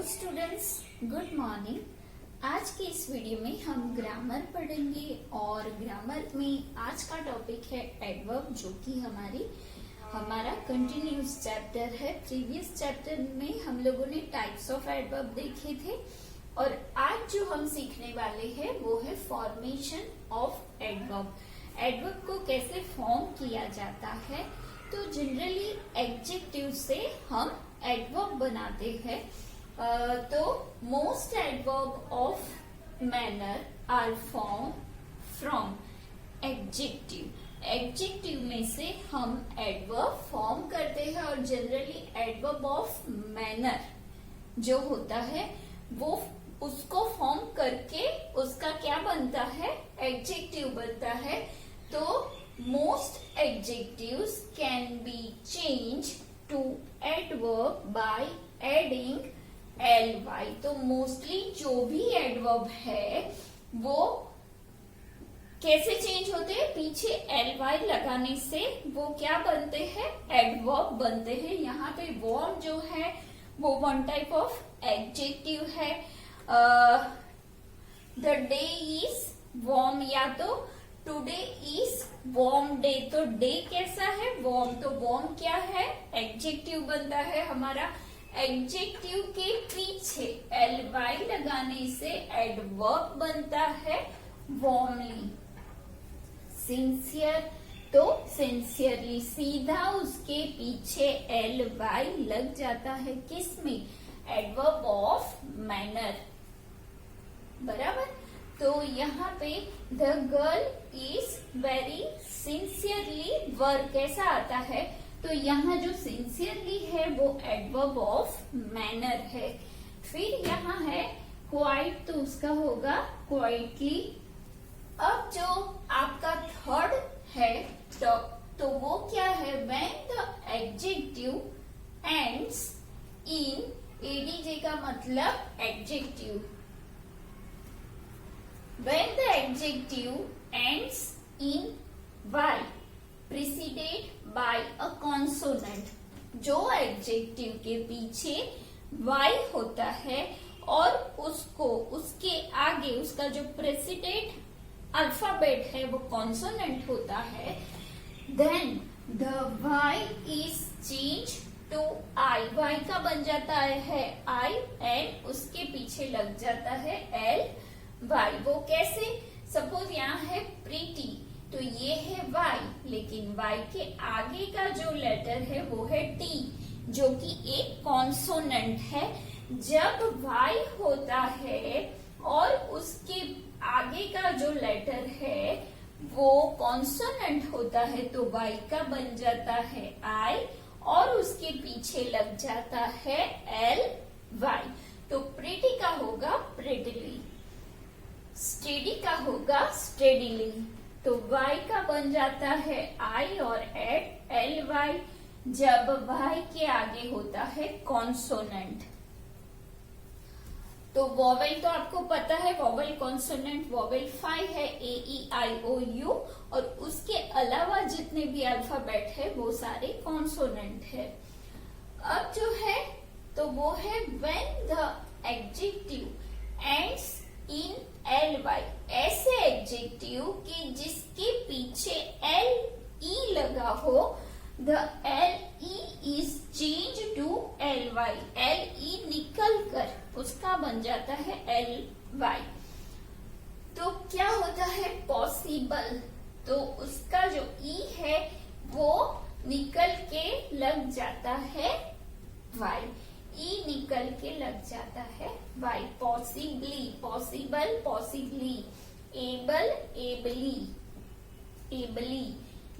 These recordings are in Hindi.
Students, good morning. आज के इस वीडियो में हम ग्रामर पढ़ेंगे और ग्रामर में आज का टॉपिक है एडवर्ब, जो कि हमारा कंटिन्यूस चैप्टर है। प्रीवियस चैप्टर में हम लोगों ने टाइप्स ऑफ एडवर्ब देखे थे और आज जो हम सीखने वाले हैं वो है फॉर्मेशन ऑफ एडवर्ब। एडवर्ब को कैसे फॉर्म किया जाता है। तो जनरली एडजेक्टिव से हम एडवर्ब बनाते हैं। तो most adverb of manner are form from adjective. Adjective में से हम एडवर्ब फॉर्म करते हैं और जनरली एडवर्ब ऑफ मैनर जो होता है वो उसको फॉर्म करके उसका क्या बनता है, एडजेक्टिव बनता है। तो most adjectives can be change to adverb by adding ly। तो मोस्टली जो भी एडवर्ब है वो कैसे चेंज होते हैं, पीछे ly लगाने से वो क्या बनते हैं, एडवर्ब बनते हैं। यहाँ पे वार्म जो है वो वन टाइप ऑफ एडजेक्टिव है। द डे इज वार्म, या तो टुडे इज वार्म डे। तो डे कैसा है, वार्म। तो वार्म क्या है, एडजेक्टिव बनता है हमारा। एडजेक्टिव के पीछे ly लगाने से एडवर्ब बनता है वार्मली। सिंसियर, तो सिंसियरली सीधा उसके पीछे ly लग जाता है, किसमें, एडवर्ब ऑफ मैनर, बराबर। तो यहाँ पे the girl is very sincerely work कैसा आता है, तो यहाँ जो सिंसियरली है वो एडवर्ब ऑफ मैनर है। फिर यहाँ है क्वाइट, तो उसका होगा क्वाइटली। अब जो आपका थर्ड है तो वो क्या है, when the adjective ends in, ADJ का मतलब adjective. When the adjective ends in y preceded by a consonant, जो एडजेक्टिव के पीछे y होता है और उसको उसके आगे उसका जो प्रेसिडेंट अल्फाबेट है वो कॉन्सोनेंट होता है, then the y is changed to I। y का बन जाता है I and उसके पीछे लग जाता है L y। वो कैसे, सपोज यहाँ है प्रीटी, तो ये है y, लेकिन y के आगे का जो लेटर है वो है t, जो कि एक कॉन्सोनेंट है। जब y होता है और उसके आगे का जो लेटर है वो कॉन्सोनेंट होता है तो y का बन जाता है I और उसके पीछे लग जाता है L y। तो प्रीटी का होगा प्रिटिली, स्टेडी का होगा स्टेडीली। तो y का बन जाता है I और एड ly जब y के आगे होता है कॉन्सोनेंट। तो वोवेल तो आपको पता है, वोवेल कॉन्सोनेंट वोवेल 5 है, ए ई आई ओ यू, और उसके अलावा जितने भी अल्फाबेट है वो सारे कॉन्सोनेंट है। अब जो है तो वो है when the adjective ends in ly, ऐसे एडजेक्टिव कि जिसके पीछे le लगा हो, the le is change to ly। le निकल कर उसका बन जाता है ly। तो क्या होता है, पॉसिबल, तो उसका जो e है वो निकल के लग जाता है y, ई निकल के लग जाता है y। Possibly, possible, possibly, able, ably, ably,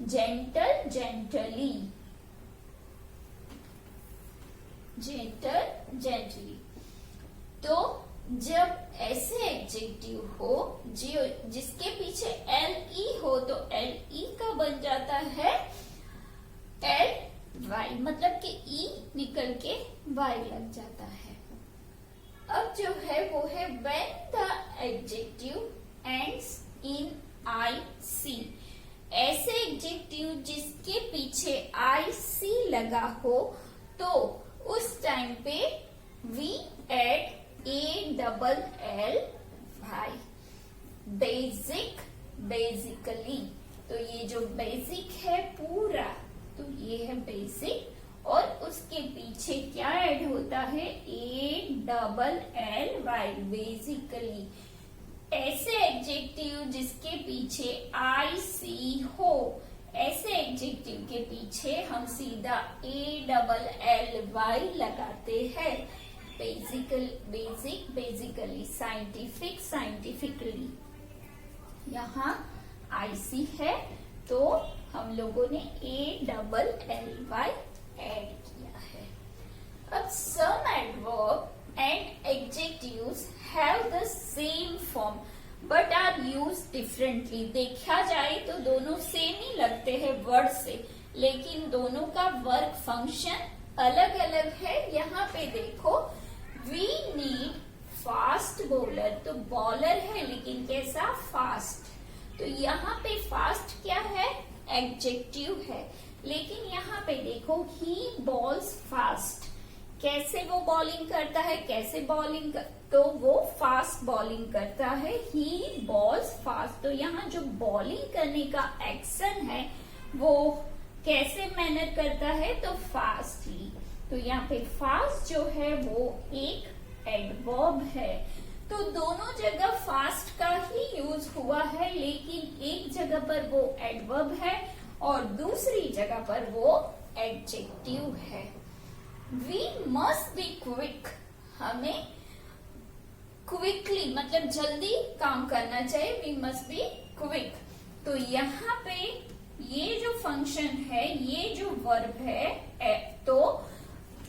gentle, gently, gentle, gently. तो जब ऐसे एडजेक्टिव हो जिसके पीछे le हो तो le का बन जाता है ly, मतलब कि e निकल के y लग जाता है। अब जो है वो है when the adjective ends in ic, ऐसे एडजेक्टिव जिसके पीछे ic लगा हो तो उस टाइम पे we add double L Y. Basic, basically, तो ये जो बेसिक है पूरा, तो ये है बेसिक और उसके पीछे क्या ऐड होता है, a double L Y, basically. ऐसे एडजेक्टिव जिसके पीछे आई सी हो, ऐसे एडजेक्टिव के पीछे हम सीधा ए डबल एल वाई लगाते हैं। Basical, basic, basically, scientific, scientifically. यहाँ आईसी है तो हम लोगों ने A double L Y add किया है। अब some adverb and adjectives have the same form but are use differently. देखा जाए तो दोनों सेम ही लगते हैं वर्ड से, लेकिन दोनों का वर्क फंक्शन अलग अलग है। यहाँ पे देखो, वी नीड फास्ट बॉलर, तो बॉलर है लेकिन कैसा, फास्ट। तो यहाँ पे फास्ट क्या है, एडजेक्टिव है, लेकिन यहाँ पे देखो ही बॉल्स फास्ट। कैसे वो बॉलिंग करता है, कैसे बॉलिंग तो वो फास्ट बॉलिंग करता है, ही बॉल्स फास्ट। तो यहाँ जो बॉलिंग करने का एक्शन है वो कैसे मैनर करता है, तो फास्टली। तो यहाँ पे फास्ट जो है वो एक एडवर्ब है। तो दोनों जगह फास्ट का ही यूज हुआ है, लेकिन एक जगह पर वो एडवर्ब है और दूसरी जगह पर वो एडजेक्टिव है। वी मस्ट बी क्विक, हमें क्विकली मतलब जल्दी काम करना चाहिए, वी मस्ट बी क्विक। तो यहाँ पे ये जो फंक्शन है, ये जो वर्ब है, तो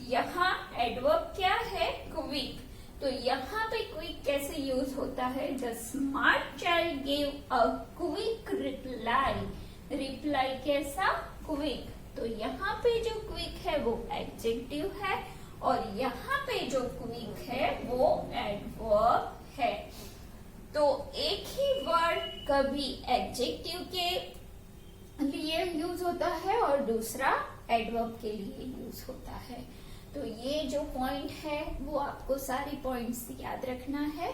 यहाँ एडवर्ब क्या है, क्विक। तो यहाँ पे क्विक कैसे यूज होता है, the smart child gave a quick reply. Reply कैसा, क्विक। तो यहाँ पे जो क्विक है वो एडजेक्टिव है और यहाँ पे जो क्विक है वो एडवर्ब है। तो एक ही वर्ड कभी एडजेक्टिव के लिए यूज होता है और दूसरा एडवर्ब के लिए यूज होता है। तो ये जो पॉइंट है वो आपको सारी पॉइंट्स याद रखना है।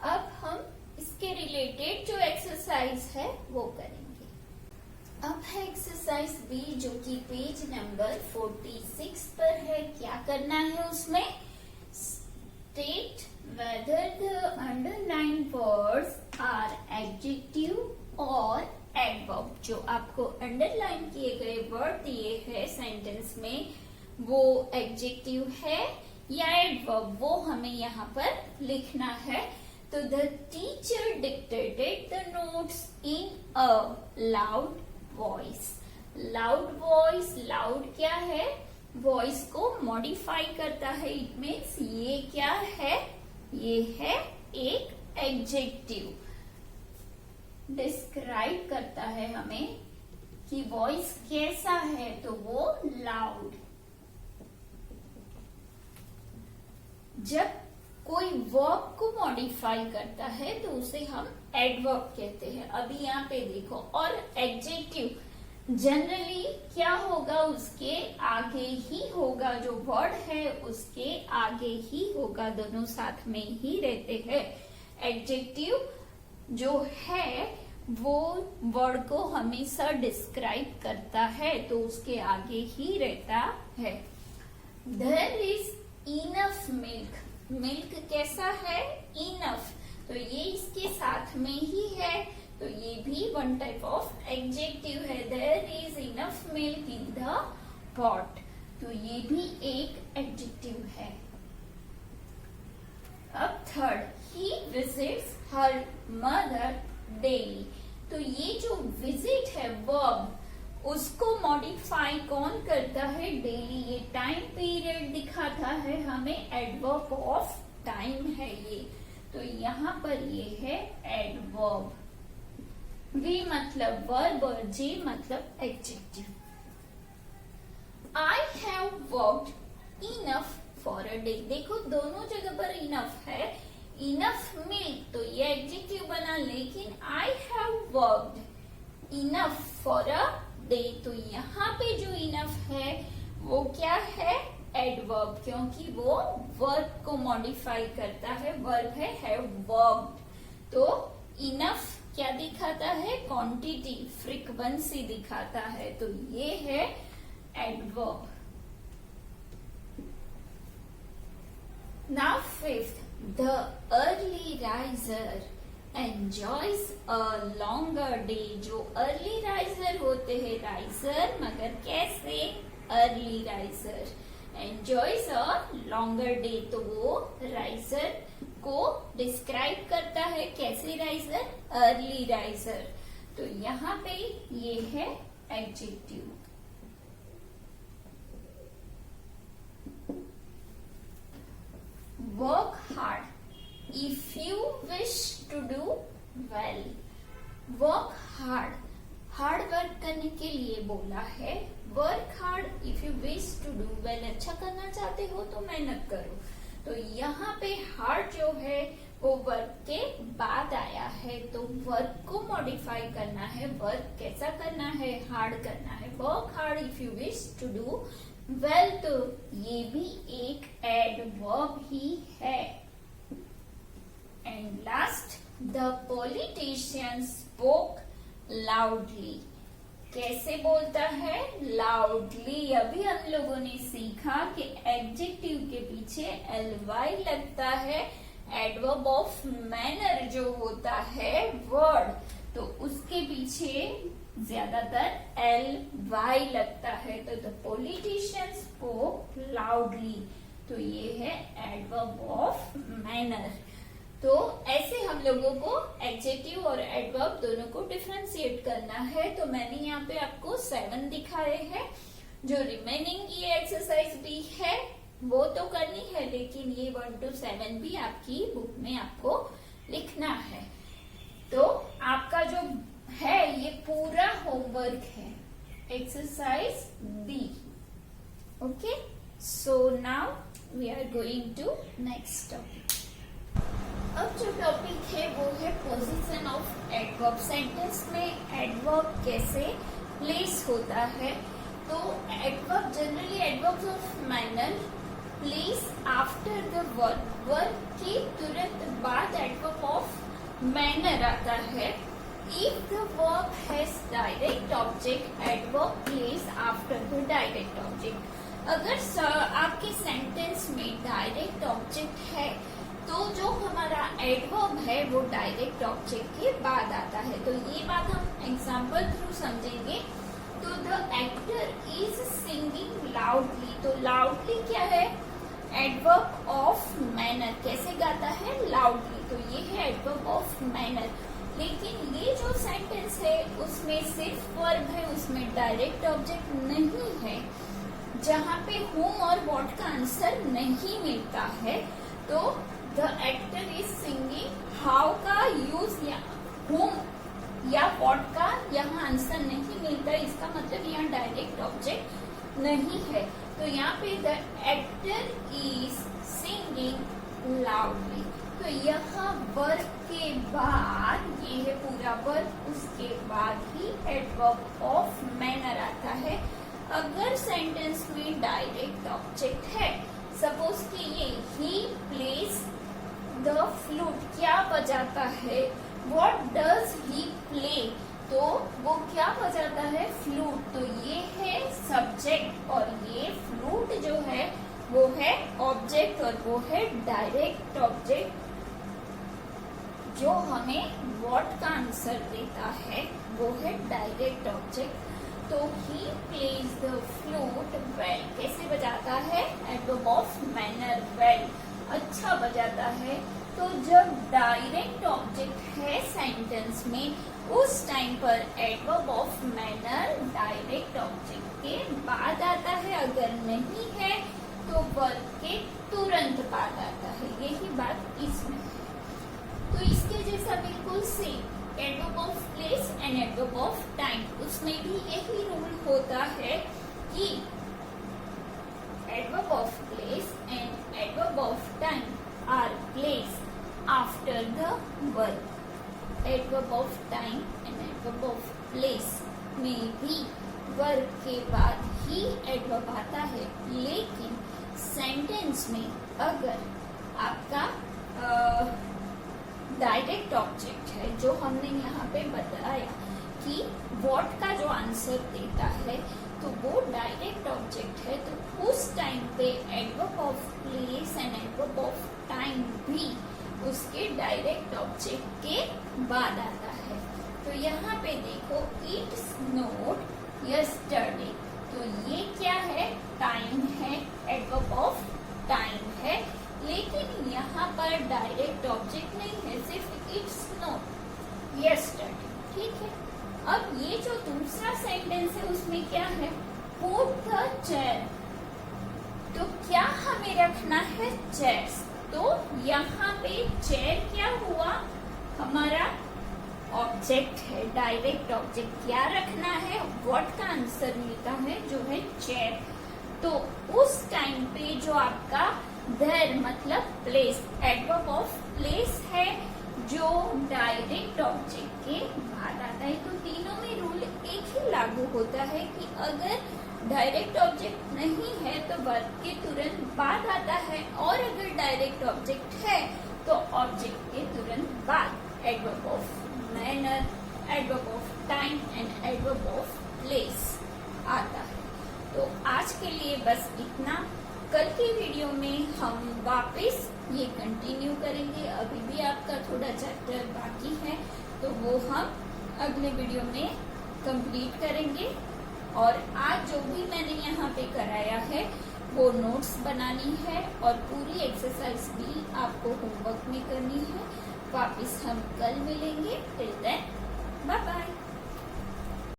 अब हम इसके रिलेटेड जो एक्सरसाइज है वो करेंगे। अब है एक्सरसाइज बी, जो कि पेज नंबर 46 पर है। क्या करना है उसमें, state whether the underline words are adjective और एडवर्ब। जो आपको अंडरलाइन किए गए वर्ड दिए हैं सेंटेंस में, वो एडजेक्टिव है या एडवर्ब, वो हमें यहाँ पर लिखना है। तो the teacher dictated the notes in a loud voice. Loud voice, loud क्या है, वॉइस को मॉडिफाई करता है। इट मीन्स ये क्या है, ये है एक एडजेक्टिव। डिस्क्राइब करता है हमें कि वॉइस कैसा है, तो वो लाउड। जब कोई वर्ब को मॉडिफाई करता है तो उसे हम एडवर्ब कहते हैं। अभी यहाँ पे देखो, और एडजेक्टिव जनरली क्या होगा, उसके आगे ही होगा, जो वर्ड है उसके आगे ही होगा, दोनों साथ में ही रहते हैं। एडजेक्टिव जो है वो वर्ड को हमेशा डिस्क्राइब करता है, तो उसके आगे ही रहता है। There is enough milk, milk कैसा है, इनफ, तो ये इसके साथ में ही है, तो ये भी वन टाइप ऑफ एडजेक्टिव है। There is enough milk in the pot, तो ये भी एक एडजेक्टिव है। अब third, he visits her mother daily. तो ये जो विजिट है वर्ब, उसको मॉडिफाई कौन करता है, डेली। ये टाइम पीरियड दिखाता है हमें, एडवर्ब ऑफ टाइम है ये। तो यहाँ पर ये है एडवर्ब। वी मतलब वर्ब और जे मतलब adjective. I have worked enough for a day. देखो दोनों जगह पर इनफ है। इनफ मिल्क, तो ये एडजेक्टिव बना, लेकिन I have worked enough for a day, तो यहाँ पे जो इनफ है वो क्या है, एडवर्ब, क्योंकि वो वर्ब को मॉडिफाई करता है। वर्ब है हैव वर्ब। तो इनफ क्या दिखाता है? क्वांटिटी, फ्रीक्वेंसी दिखाता है। तो ये है adverb. Now fifth, the early riser enjoys a longer day. जो अर्ली राइजर होते हैं, राइजर मगर कैसे? Early riser enjoys a longer day. तो वो राइजर को डिस्क्राइब करता है। कैसे राइजर? Early riser. तो यहाँ पे ये है adjective. Work hard if you wish to do well. Work hard, hard work करने के लिए बोला है। Work hard if you wish to do well, अच्छा करना चाहते हो तो मेहनत करो। तो यहाँ पे हार्ड जो है वो वर्क के बाद आया है। तो वर्क को मॉडिफाई करना है। वर्क कैसा करना है? हार्ड करना है। Work hard if you wish to do well. तो ये भी एक एडवर्ब ही है। And last, the politician spoke loudly. कैसे बोलता है? लाउडली। अभी हम लोगों ने सीखा कि एडजेक्टिव के पीछे ly लगता है। एडवर्ब ऑफ मैनर जो होता है वर्ड, तो उसके पीछे ज्यादातर ly लगता है। तो द पॉलिटिशियन स्पोक लाउडली। तो ये है एडवर्ब ऑफ मैनर। तो ऐसे हम लोगों को एडजेक्टिव और एडवर्ब दोनों को डिफरेंशिएट करना है। तो मैंने यहाँ पे आपको 7 दिखाए हैं। जो रिमेनिंग ये एक्सरसाइज भी है वो तो करनी है, लेकिन ये 1 to 7 भी आपकी बुक में आपको लिखना है। तो आपका जो है ये पूरा होमवर्क है, exercise B. Okay, so now we are going to next topic. अब जो टॉपिक है वो है पोजीशन ऑफ एडवर्ब। सेंटेंस में एडवर्ब कैसे प्लेस होता है? तो adverb generally adverbs of manner place after the verb. Verb के तुरंत बाद एडवर्ब ऑफ मैनर आता है। If the verb has direct object, adverb place after the direct object. अगर आपके सेंटेंस में डायरेक्ट ऑब्जेक्ट है तो जो हमारा एडवर्ब है वो डायरेक्ट ऑब्जेक्ट के बाद आता है। तो ये बात हम एग्जाम्पल थ्रू समझेंगे। तो the actor is singing loudly. तो लाउडली क्या है? Adverb of manner. कैसे गाता है? लाउडली। तो ये है एडवर्ब ऑफ मैनर। लेकिन ये जो सेंटेंस है उसमें सिर्फ वर्ब है, उसमें डायरेक्ट ऑब्जेक्ट नहीं है। जहाँ पे whom और what का आंसर नहीं मिलता है, तो the actor is singing, how का यूज या whom या what का यहाँ आंसर नहीं मिलता। इसका मतलब यहाँ डायरेक्ट ऑब्जेक्ट नहीं है। तो यहाँ पे the actor is singing loudly. तो यहाँ वर्ब के बाद ये है पूरा वर्ब, उसके बाद ही एडवर्ब ऑफ मैनर आता है। अगर सेंटेंस में डायरेक्ट ऑब्जेक्ट है, सपोज कि ये ही प्लेस द फ्लूट, क्या बजाता है? What does he play? तो वो क्या बजाता है? फ्लूट। तो ये है सब्जेक्ट और ये फ्लूट जो है वो है ऑब्जेक्ट और वो है डायरेक्ट ऑब्जेक्ट जो हमें व्हाट का आंसर देता है, वो है डायरेक्ट ऑब्जेक्ट। तो he plays the flute well. कैसे बजाता है? एडवर्ब ऑफ मैनर, वेल, अच्छा बजाता है। तो जब डायरेक्ट ऑब्जेक्ट है सेंटेंस में, उस टाइम पर adverb of manner direct object के बाद आता है। अगर नहीं है तो वर्ब के तुरंत बाद आता है। यही बात इसमें है। तो इसके जैसा बिल्कुल same adverb of place and adverb of time, उसमें भी यही रूल होता है कि adverb of place and adverb of time are place after the verb. Adverb of time and adverb of place में भी वर्ब के बाद ही एडवर्ब आता है, लेकिन सेंटेंस में अगर आपका डायरेक्ट ऑब्जेक्ट है, जो हमने यहाँ पे बताया कि व्हाट का जो आंसर देता है तो वो डायरेक्ट ऑब्जेक्ट है, तो उस टाइम पे adverb of place and adverb of time भी उसके डायरेक्ट ऑब्जेक्ट के बाद आता है। तो यहाँ पे देखो, इट स्नोड यस्टरडे, तो ये क्या है, टाइम है, एडवर्ब ऑफ टाइम है, लेकिन यहाँ पर डायरेक्ट ऑब्जेक्ट नहीं है, सिर्फ इट स्नोड यस्टरडे। ठीक है, अब ये जो दूसरा सेंटेंस है उसमें क्या है, पुट द चेयर, तो क्या हमें रखना है, चेयर्स। तो यहाँ पे चेयर क्या हुआ, हमारा ऑब्जेक्ट है, डायरेक्ट ऑब्जेक्ट। क्या रखना है, व्हाट का आंसर मिलता है जो है चेयर। तो उस टाइम पे जो आपका देयर मतलब प्लेस, एडवर्ब ऑफ प्लेस है जो डायरेक्ट ऑब्जेक्ट के बाद आता है। तो तीनों में रूल एक ही लागू होता है कि अगर डायरेक्ट ऑब्जेक्ट नहीं है तो वर्ब के तुरंत बाद आता है, और अगर डायरेक्ट ऑब्जेक्ट है तो ऑब्जेक्ट के तुरंत बाद adverb of manner, adverb of time and adverb of place आता है। तो आज के लिए बस इतना। कल की वीडियो में हम वापस ये कंटिन्यू करेंगे। अभी भी आपका थोड़ा चैप्टर बाकी है, तो वो हम अगले वीडियो में कंप्लीट करेंगे। और आज जो भी मैंने यहाँ पे कराया है वो नोट्स बनानी है, और पूरी एक्सरसाइज भी आपको होमवर्क में करनी है। वापस हम कल मिलेंगे। Till then bye bye.